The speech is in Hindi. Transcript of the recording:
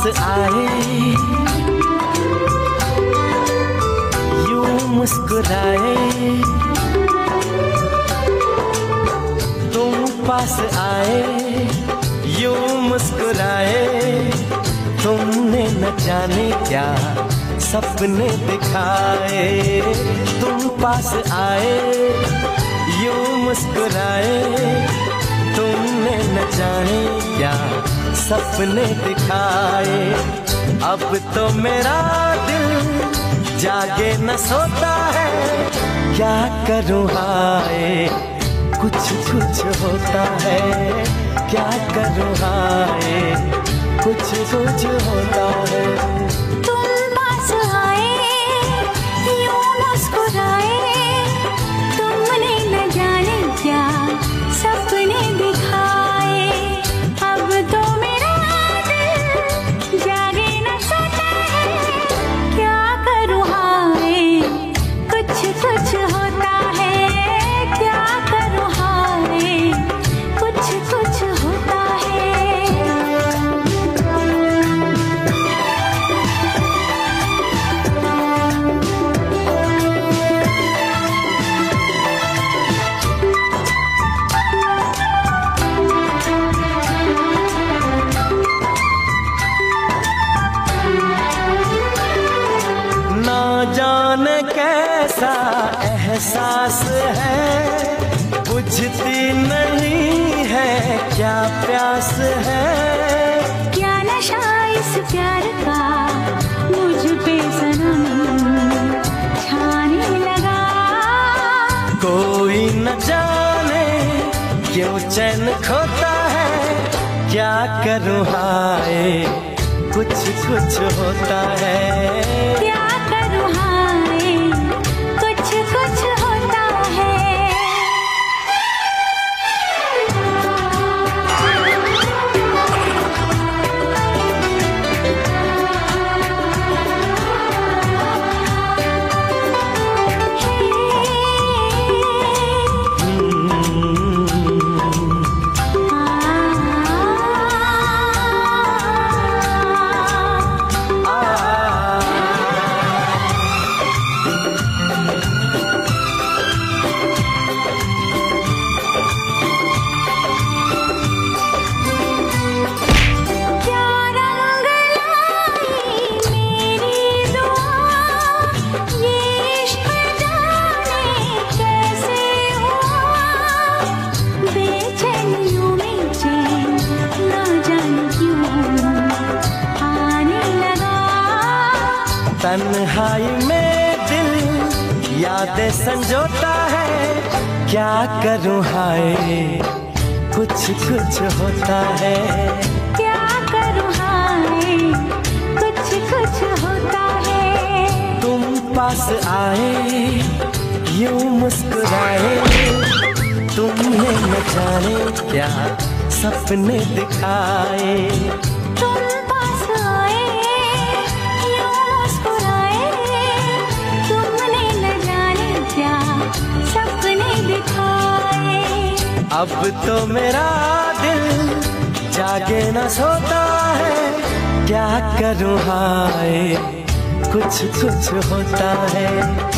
आए यूं मुस्कुराए, तुम पास आए यूं मुस्कुराए, तुमने न जाने क्या सपने दिखाए। तुम पास आए यूं मुस्कुराए, तुमने न जाने क्या सपने दिखाए। अब तो मेरा दिल जागे न सोता है, क्या करूँ हाय कुछ कुछ होता है, क्या करूँ हाय कुछ कुछ होता है। तुम पास आए यूं मुस्कुराए, तुमने न जाने क्या सपने दिखाए। अब तो मेरा दिल जागे न सोता है, क्या करूँ हाय कुछ कुछ होता है, क्या करूँ हाय कुछ कुछ होता है। जाने कैसा एहसास है, बुझती नहीं है क्या प्यास है। क्या नशा इस प्यार का मुझ पे सनम छाने लगा। कोई न जाने क्यों चैन खोता है, क्या करूँ हाय कुछ कुछ होता है। क्या करूँ हाय कुछ कुछ होता है। तन्हाई में दिल यादें संजोता है, क्या करूँ हाय कुछ कुछ होता है। क्या करूँ हाय कुछ कुछ होता है। तुम पास आए यूं मुस्कुराए, तुमने न जाने क्या सपने दिखाए। तुम पास आए यूं मुस्कुराए, तुमने न जाने क्या सपने दिखाए। अब तो मेरा दिल जागे न सोता है, क्या करूँ हाय कुछ कुछ होता है।